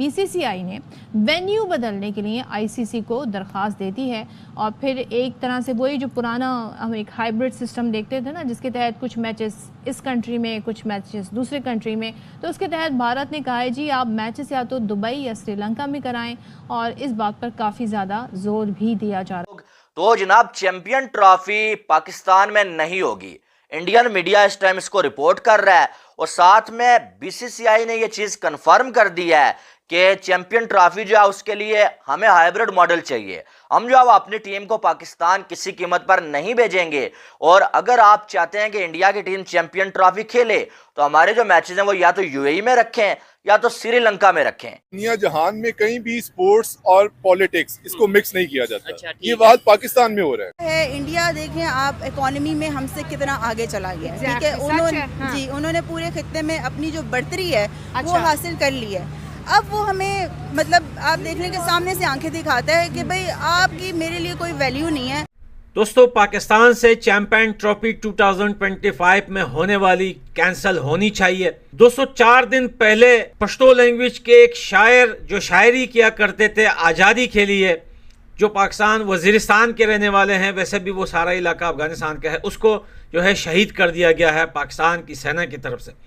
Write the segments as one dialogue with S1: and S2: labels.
S1: BCCI ने venue बदलने के लिए आईसीसी को दरख्वास्त देती है और फिर एक तरह से वही जो पुराना हम एक हाइब्रिड सिस्टम देखते थे ना, जिसके तहत कुछ मैचेस इस कंट्री में कुछ मैचेस दूसरे कंट्री में, तो उसके तहत भारत ने कहा है जी आप मैचेस या तो दुबई या श्रीलंका में कराएं और इस बात पर काफ़ी ज़्यादा जोर भी दिया जा रहा है।
S2: तो जनाब चैंपियन ट्रॉफी पाकिस्तान में नहीं होगी, इंडियन मीडिया इस टाइम इसको रिपोर्ट कर रहा है और साथ में बीसीसीआई ने यह चीज कंफर्म कर दी है कि चैंपियन ट्रॉफी जो है उसके लिए हमें हाइब्रिड मॉडल चाहिए। हम जो अब अपनी टीम को पाकिस्तान किसी कीमत पर नहीं भेजेंगे और अगर आप चाहते हैं कि इंडिया की टीम चैंपियन ट्रॉफी खेले तो हमारे जो मैचेस हैं वो या तो यूएई में रखें या तो श्रीलंका में रखें।
S3: दुनिया जहान में कहीं भी स्पोर्ट्स और पॉलिटिक्स इसको मिक्स नहीं किया जाता।
S4: अच्छा,
S3: ये बात पाकिस्तान में हो रहा
S5: है। इंडिया देखें आप, इकोनॉमी में हमसे कितना आगे चला गया है, ठीक है। उन्होंने पूरे खित्ते में अपनी जो बढ़तरी है वो हासिल कर ली है। अब वो हमें मतलब आप देखने के सामने से आंखें दिखाता है कि भाई आपकी मेरे लिए कोई वैल्यू नहीं है।
S4: दोस्तों, पाकिस्तान से चैंपियन ट्रॉफी 2025 में होने वाली कैंसिल होनी चाहिए। दोस्तों, 4 दिन पहले पश्तो लैंग्वेज के एक शायर जो शायरी किया करते थे आज़ादी के लिए, जो पाकिस्तान वजीरिस्तान के रहने वाले हैं, वैसे भी वो सारा इलाका अफगानिस्तान का है, उसको जो है शहीद कर दिया गया है पाकिस्तान की सेना की तरफ से।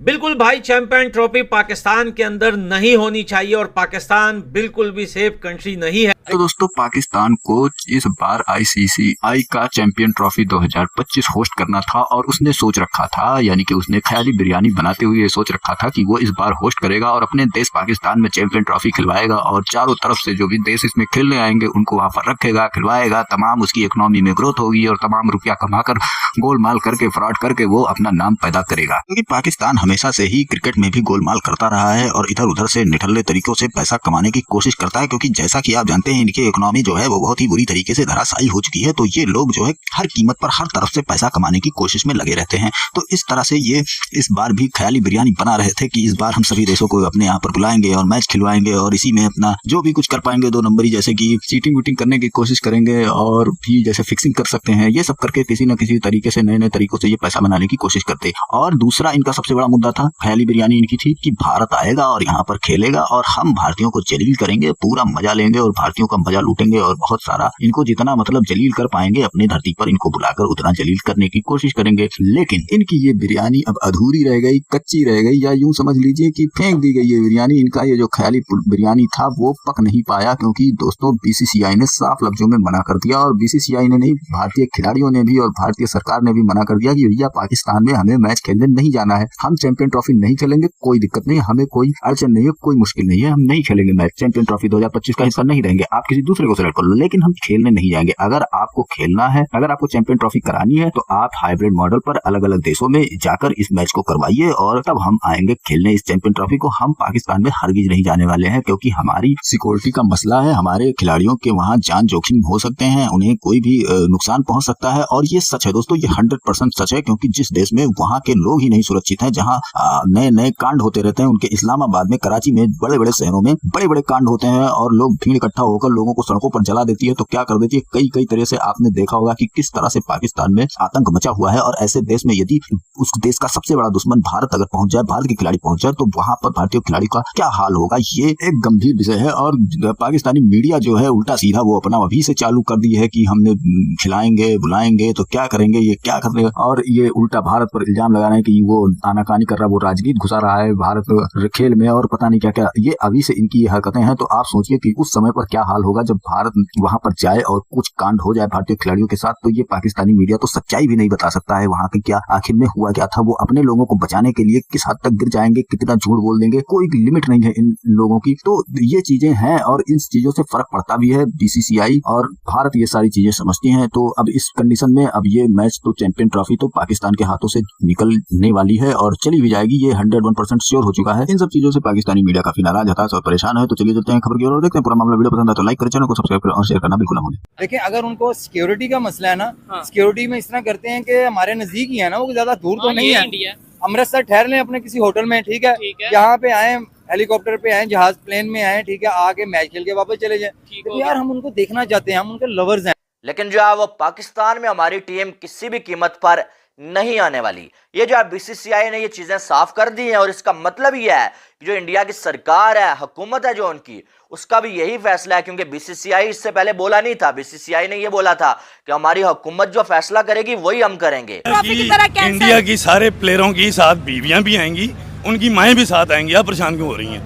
S4: बिल्कुल भाई, चैंपियन ट्रॉफी पाकिस्तान के अंदर नहीं होनी चाहिए और पाकिस्तान बिल्कुल भी सेफ कंट्री नहीं है।
S6: तो दोस्तों, पाकिस्तान को इस बार आईसीसीआई का चैंपियन ट्रॉफी 2025 होस्ट करना था और उसने सोच रखा था, यानी कि उसने ख्याली बिरयानी बनाते हुए सोच रखा था कि वो इस बार होस्ट करेगा और अपने देश पाकिस्तान में चैंपियन ट्रॉफी खिलवाएगा और चारों तरफ से जो भी देश इसमें खेलने आएंगे उनको वहां पर रखेगा, खिलवाएगा, तमाम उसकी इकोनॉमी में ग्रोथ होगी और तमाम रुपया कमाकर गोलमाल करके फ्रॉड करके वो अपना नाम पैदा करेगा। क्योंकि पाकिस्तान हमेशा से ही क्रिकेट में भी गोलमाल करता रहा है और इधर उधर से निठल्ले तरीकों से पैसा कमाने की कोशिश करता है, क्योंकि जैसा कि आप जानते हैं इनकी इकोनॉमी जो है वो बहुत ही बुरी तरीके से धराशायी हो चुकी है। तो ये लोग जो है हर कीमत पर हर तरफ से पैसा कमाने की कोशिश में लगे रहते हैं। तो इस तरह से ये इस बार भी ख्याली बिरयानी बना रहे थे कि इस बार हम सभी देशों को अपने यहाँ पर बुलाएंगे और मैच खिलवाएंगे और इसी में अपना जो भी कुछ कर पाएंगे 2 नंबरी, जैसे कि चीटिंग वीटिंग करने की कोशिश करेंगे और भी जैसे फिक्सिंग कर सकते हैं, ये सब करके किसी न किसी तरीके से नए नए तरीकों से ये पैसा बनाने की कोशिश करते। और दूसरा इनका सबसे बड़ा मुद्दा था, ख्याली बिरयानी इनकी थी कि भारत आएगा और यहाँ पर खेलेगा और हम भारतीयों को जलील करेंगे, पूरा मजा लेंगे और भारतीयों का मजा लूटेंगे और बहुत सारा इनको जितना मतलब जलील कर पाएंगे अपनी धरती पर इनको बुलाकर उतना जलील करने की कोशिश करेंगे। लेकिन इनकी ये बिरयानी अब अधूरी रह गई, कच्ची रह गई, या यूं समझ लीजिए कि फेंक दी गई ये बिरयानी। इनका ये जो ख्याली बिरयानी था वो पक नहीं पाया, क्योंकि दोस्तों बीसीसीआई ने साफ लफ्जों में मना कर दिया। और बीसीसीआई ने नहीं, भारतीय खिलाड़ियों ने भी और भारतीय सरकार ने भी मना कर दिया कि भैया पाकिस्तान में हमें मैच खेलने नहीं जाना है, हम चैंपियन ट्रॉफी नहीं खेलेंगे, कोई दिक्कत नहीं, हमें कोई अड़चन नहीं है, कोई मुश्किल नहीं है, हम नहीं खेलेंगे मैच, चैंपियन ट्रॉफी 2025 का हिस्सा नहीं रहेंगे, आप किसी दूसरे को सेलेक्ट कर लो, लेकिन हम खेलने नहीं जाएंगे। अगर आपको खेलना है, अगर आपको चैंपियन ट्रॉफी करानी है तो आप हाइब्रिड मॉडल पर अलग अलग देशों में जाकर इस मैच को करवाइए और तब हम आएंगे खेलने इस चैंपियन ट्रॉफी को। हम पाकिस्तान में हरगिज नहीं जाने वाले हैं, क्योंकि हमारी सिक्योरिटी का मसला है, हमारे खिलाड़ियों के वहाँ जान जोखिम हो सकते हैं, उन्हें कोई भी नुकसान पहुंच सकता है। और ये सच है दोस्तों, ये 100% सच है, क्योंकि जिस देश में वहाँ के लोग ही नहीं सुरक्षित हैं, जहाँ नए नए कांड होते रहते हैं, उनके इस्लामाबाद में, कराची में, बड़े बड़े शहरों में बड़े बड़े कांड होते हैं और लोग भीड़ इकट्ठा होकर लोगों को सड़कों पर जला देती है, तो क्या कर देती है, कई कई तरह से आपने देखा होगा कि किस तरह से पाकिस्तान में आतंक मचा हुआ है। और ऐसे देश में यदि उस देश का सबसे बड़ा दुश्मन भारत अगर पहुंच जाए, भारत के खिलाड़ी पहुंच जाए, तो वहां पर भारतीय खिलाड़ी का क्या हाल होगा, ये एक गंभीर विषय है। और पाकिस्तानी मीडिया जो है उल्टा सीधा वो अपना अभी से चालू कर दी है कि हमने खिलाएंगे बुलाएंगे तो क्या करेंगे, ये क्या कर रहे हैं, और ये उल्टा भारत पर इल्जाम लगा रहे हैं कि वो आनाकानी कर रहा है, वो राजनीति घुसा रहा है भारत खेल में और पता नहीं क्या क्या। ये अभी से इनकी ये हरकतें हैं, तो आप सोचिए कि उस समय पर क्या हाल होगा जब भारत वहां पर जाए और कुछ कांड हो जाए भारतीय खिलाड़ियों के साथ। तो ये पाकिस्तानी मीडिया तो सच्चाई भी नहीं बता सकता है वहां के क्या आखिर में हुआ क्या था। वो अपने लोगों को बचाने के लिए किस हद तक गिर जाएंगे, कितना झूठ बोल देंगे, कोई लिमिट नहीं है इन लोगों की। तो ये चीजें हैं और इन चीजों से फर्क पड़ता भी है। बीसीसीआई और भारत ये सारी चीजें समझती हैं। तो अब इस कंडीशन में अब ये मैच तो चैंपियन ट्रॉफी तो पाकिस्तान के हाथों से निकलने वाली है और चली भी जाएगी, ये 101% श्योर हो चुका है। इन सब चीजों से पाकिस्तानी मीडिया काफी नाराज, हताश और परेशान है। तो चलिए चलते हैं खबर की ओर, देखते हैं पूरा मामला। वीडियो पसंद आए तो लाइक करें, चैनल को सब्सक्राइब करें और शेयर करना बिल्कुल ना भूलें।
S7: देखिए, अगर उनको सिक्योरिटी का मसला है ना, सिक्योरिटी में इस तरह करते हैं कि हमारे नजदीक ही है ना, वो ज्यादा दूर तो नहीं है, अमृतसर ठहर लें अपने किसी होटल में, ठीक है, यहाँ पे आए, हेलीकॉप्टर पे आए, जहाज प्लेन में आए, ठीक है, आके मैच खेल के वापस चले जाए। तो यार हम उनको देखना चाहते हैं, हम उनके लवर्स हैं।
S2: लेकिन जो है वो पाकिस्तान में हमारी टीम किसी भी कीमत पर नहीं आने वाली। ये जो बीसीसीआई ने ये चीजें साफ कर दी हैं और इसका मतलब ये है कि जो इंडिया की सरकार है, हुकूमत है जो उनकी, उसका भी यही फैसला है, क्योंकि बीसीसीआई इससे पहले बोला नहीं था। बीसीसीआई ने ये बोला था कि हमारी हुकूमत जो फैसला करेगी वही हम करेंगे।
S8: इंडिया की सारे प्लेयरों की साथ बीवियां भी आएंगी, उनकी माएँ भी साथ आएंगी। आप परेशान क्यों हो रही हैं?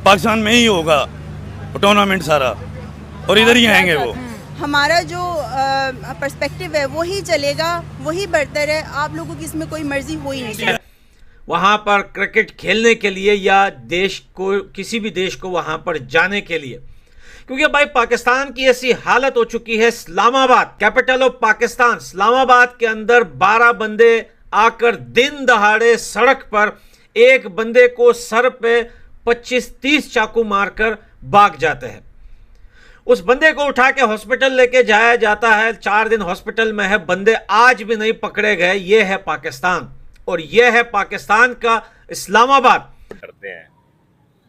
S8: पाकिस्तान में ही होगा टूर्नामेंट सारा और इधर ही आएंगे वो।
S5: हमारा जो पर्सपेक्टिव है वही चलेगा, वही बेहतर है। आप लोगों की इसमें कोई मर्जी हो ही नहीं सकती।
S4: वहां पर क्रिकेट खेलने के लिए या देश को, किसी भी देश को वहां पर जाने के लिए, क्योंकि भाई पाकिस्तान की ऐसी हालत हो चुकी है। इस्लामाबाद, कैपिटल ऑफ पाकिस्तान, इस्लामाबाद के अंदर 12 बंदे आकर दिन दहाड़े सड़क पर एक बंदे को सर पे 25-30 चाकू मारकर भाग जाते हैं। उस बंदे को उठा के हॉस्पिटल लेके जाया जाता है, 4 दिन हॉस्पिटल में है, बंदे आज भी नहीं पकड़े गए। ये है पाकिस्तान, और ये है पाकिस्तान का इस्लामाबाद।
S9: करते हैं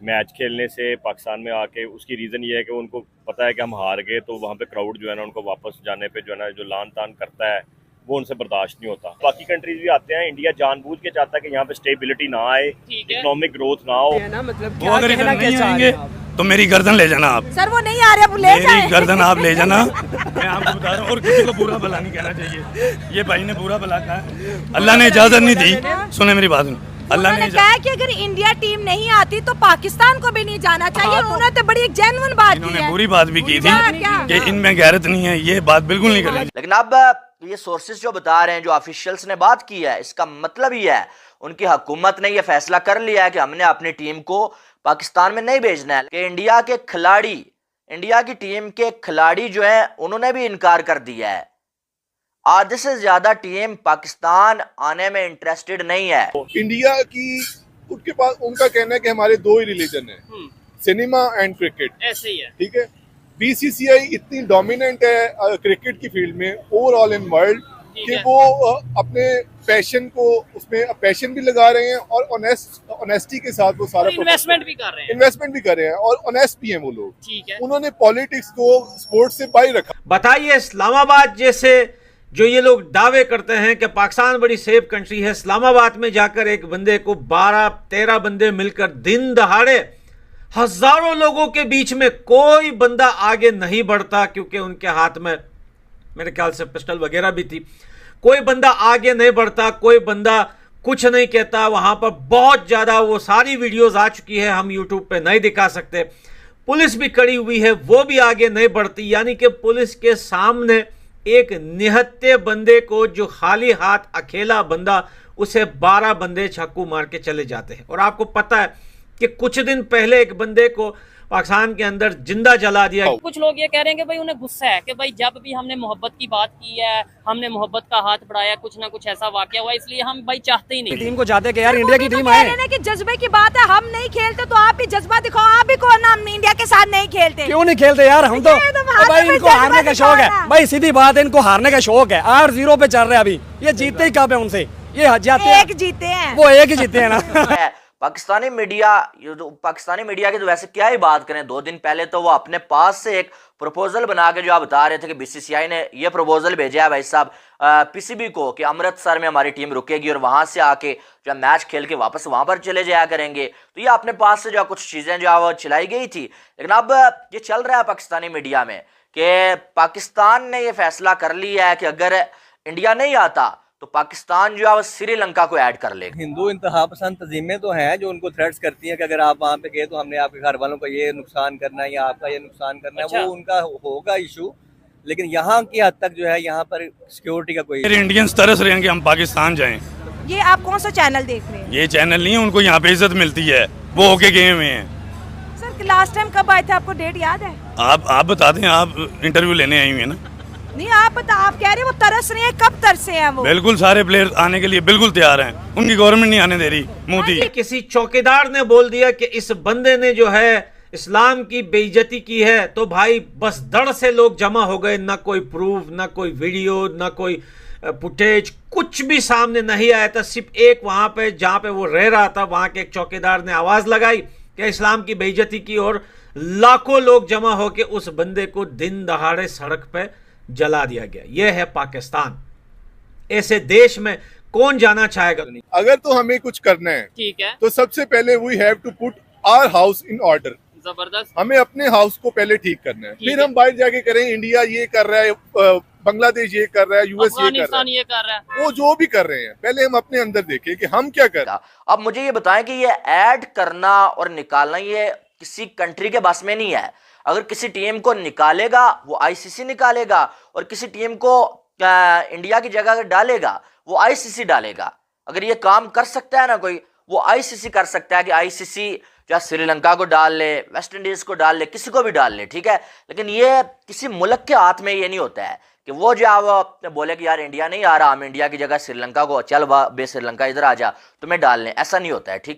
S9: मैच खेलने से पाकिस्तान में आके, उसकी रीज़न ये है कि उनको पता है कि हम हार गए, तो वहाँ पे क्राउड जो है ना, उनको वापस जाने पे जो है ना, जो लान तान करता है वो उनसे बर्दाश्त नहीं होता। बाकी कंट्रीज भी आते हैं, इंडिया जानबूझ के चाहता है कि यहाँ पे स्टेबिलिटी ना आए, इकोनॉमिक ग्रोथ ना हो।
S8: मतलब वो अगर इधर नहीं आएंगे तो मेरी गर्दन ले जाना आप।
S5: सर वो नहीं आ रहे, वो ले जाए।
S8: मेरी गर्दन आप ले जाना। मैं आपको बता रहा हूँ, और किसी को बुरा भला नहीं कहना चाहिए। ये भाई ने बुरा भला कहा, अल्लाह ने इजाजत नहीं दी। सुने मेरी बात, अल्लाह ने
S10: कहा कि अगर इंडिया टीम नहीं आती तो पाकिस्तान को भी नहीं जाना चाहिए। उन्होंने तो बड़ी एक जेन्युइन बात की है।
S8: इन्होंने बुरी बात भी की थी कि इनमें गैरत नहीं है, ये बात बिल्कुल नहीं करेंगे।
S2: लेकिन अब ये सोर्सेज जो बता रहे हैं, जो ऑफिशियल्स ने बात की है, इसका मतलब ये है उनकी हुकूमत ने ये फैसला कर लिया है कि हमने अपनी टीम को पाकिस्तान में नहीं भेजना है। कि इंडिया के खिलाड़ी, इंडिया की टीम के खिलाड़ी जो है उन्होंने भी इनकार कर दिया है। आधे से ज्यादा टीम पाकिस्तान आने में इंटरेस्टेड नहीं है।
S3: इंडिया की, उनके पास उनका कहना है कि हमारे 2 ही रिलीजन है, सिनेमा एंड क्रिकेट।
S11: ऐसे ही है,
S3: ठीक है। बीसीसीआई इतनी डोमिनेंट है क्रिकेट की फील्ड में ओवरऑल इन वर्ल्ड कि वो अपने पैशन को, उसमें पैशन भी लगा रहे हैं और ऑनेस्टी के साथ वो सारा
S11: इन्वेस्टमेंट भी कर रहे हैं
S3: और ऑनेस्ट भी हैं वो लोग।
S11: ठीक है।
S3: उन्होंने पॉलिटिक्स को स्पोर्ट्स से बाहर रखा।
S4: बताइए, इस्लामाबाद जैसे जो ये लोग दावे करते हैं कि पाकिस्तान बड़ी सेफ कंट्री है, इस्लामाबाद में जाकर एक बंदे को 12-13 बंदे मिलकर दिन दहाड़े हजारों लोगों के बीच में कोई बंदा आगे नहीं बढ़ता, क्योंकि उनके हाथ में मेरे ख्याल से पिस्टल वगैरह भी थी। कोई बंदा आगे नहीं बढ़ता, कोई बंदा कुछ नहीं कहता। वहां पर बहुत ज्यादा, वो सारी वीडियोस आ चुकी है, हम यूट्यूब पे नहीं दिखा सकते। पुलिस भी खड़ी हुई है, वो भी आगे नहीं बढ़ती। यानी कि पुलिस के सामने एक निहत्थे बंदे को, जो खाली हाथ अकेला बंदा, उसे 12 बंदे चाकू मार के चले जाते हैं। और आपको पता है कि कुछ दिन पहले एक बंदे को पाकिस्तान के अंदर जिंदा जला दिया।
S11: कुछ लोग ये कह रहे हैं कि भाई उन्हें गुस्सा है कि भाई जब भी हमने मोहब्बत की बात की है, हमने मोहब्बत का हाथ बढ़ाया, कुछ ना कुछ ऐसा वाकया हुआ, इसलिए हम भाई चाहते ही नहीं
S7: टीम को जाते कि यार इंडिया की टीम है।
S10: कि जज्बे की बात है, हम नहीं खेलते तो आप भी जज्बा दिखाओ। आप भी कौन हम इंडिया के साथ नहीं खेलते?
S7: क्यों नहीं खेलते यार? हम तो भाई इनको हारने का शौक है भाई, सीधी बात है, इनको हारने का शौक है। 8-0 पे चल रहे हैं अभी, ये जीतते ही कब है उनसे? ये जाते हैं,
S10: एक जीते हैं,
S7: वो एक ही जीते हैं ना।
S2: पाकिस्तानी मीडिया की तो वैसे क्या ही बात करें। 2 दिन पहले तो वो अपने पास से एक प्रपोजल बना के, जो आप बता रहे थे कि बीसीसीआई ने ये प्रपोजल भेजा है भाई साहब पीसीबी को, कि अमृतसर में हमारी टीम रुकेगी और वहां से आके जो मैच खेल के वापस वहां पर चले जाया करेंगे। तो ये अपने पास से जो कुछ चीजें जो वो चलाई गई थी। लेकिन अब ये चल रहा है पाकिस्तानी मीडिया में कि पाकिस्तान ने ये फैसला कर लिया है कि अगर इंडिया नहीं आता तो पाकिस्तान जो है वो श्रीलंका को ऐड कर लेगा।
S7: हिंदू इंतहा पसंद तंजीमें तो हैं जो उनको थ्रेट्स करती हैं कि अगर आप वहाँ पे गए तो हमने आपके घर वालों का ये नुकसान करना है या आपका ये नुकसान करना है।
S11: अच्छा।
S7: वो उनका होगा इशू, लेकिन यहाँ की हद तक जो है यहाँ पर सिक्योरिटी का कोई
S8: इंडियंस तरस रहे हैं कि हम पाकिस्तान जाएं।
S10: ये आप कौन सा चैनल देख रहे हैं?
S8: ये चैनल नहीं है, उनको यहाँ पे इज्जत मिलती है, वो होके गए हुए हैं।
S10: सर लास्ट टाइम कब आए थे, आपको डेट याद है?
S8: आप बता दें, आप इंटरव्यू लेने आई हुई है ना।
S10: नहीं आप बता, आप कह रहे हैं वो तरस रहे हैं, कब तरसे हैं वो?
S8: बिल्कुल, सारे प्लेयर आने के लिए बिल्कुल तैयार हैं, उनकी गवर्नमेंट नहीं आने दे रही। मोदी
S4: किसी चौकीदार ने बोल दिया कि इस बंदे ने जो है इस्लाम की बेइज्जती की है, तो भाई बस दड़ से लोग जमा हो गए। ना कोई प्रूफ, ना कोई वीडियो, ना कोई फुटेज, कुछ भी सामने नहीं आया था। सिर्फ एक वहां पे जहां पे वो रह रहा था, वहां के एक चौकीदार ने आवाज लगाई कि इस्लाम की बेइज्जती की, और लाखों लोग जमा होकर उस बंदे को दिन दहाड़े सड़क पे जला दिया गया। यह है पाकिस्तान। ऐसे देश में कौन जाना चाहेगा?
S3: अगर तो हमें कुछ करना है,
S11: ठीक है,
S3: तो सबसे पहले we have to put our house in order.
S11: जबरदस्त।
S3: हमें अपने हाउस को पहले ठीक करना है, फिर हम बाहर जाके करें इंडिया ये कर रहा है, बांग्लादेश ये कर रहा है, यूएस ये कर रहा है, वो जो भी कर रहे हैं, पहले हम अपने अंदर देखें कि हम क्या कर रहे हैं।
S2: अब मुझे ये बताएं कि ये ऐड करना और निकालना ये किसी कंट्री के बस में नहीं है। अगर किसी टीम को निकालेगा वो आईसीसी निकालेगा, और किसी टीम को इंडिया की जगह डालेगा वो आईसीसी डालेगा। अगर ये काम कर सकता है ना कोई, वो आईसीसी कर सकता है कि आईसीसी या श्रीलंका को डाल ले, वेस्ट इंडीज को डाल ले, किसी को भी डाल ले, ठीक है। लेकिन ये किसी मुल्क के हाथ में ये नहीं होता है कि वो जो बोले कि यार इंडिया नहीं आ रहा, हम इंडिया की जगह श्रीलंका को, चल बे श्रीलंका इधर आ जा, तुम्हें डाल लें, ऐसा नहीं होता है, ठीक है।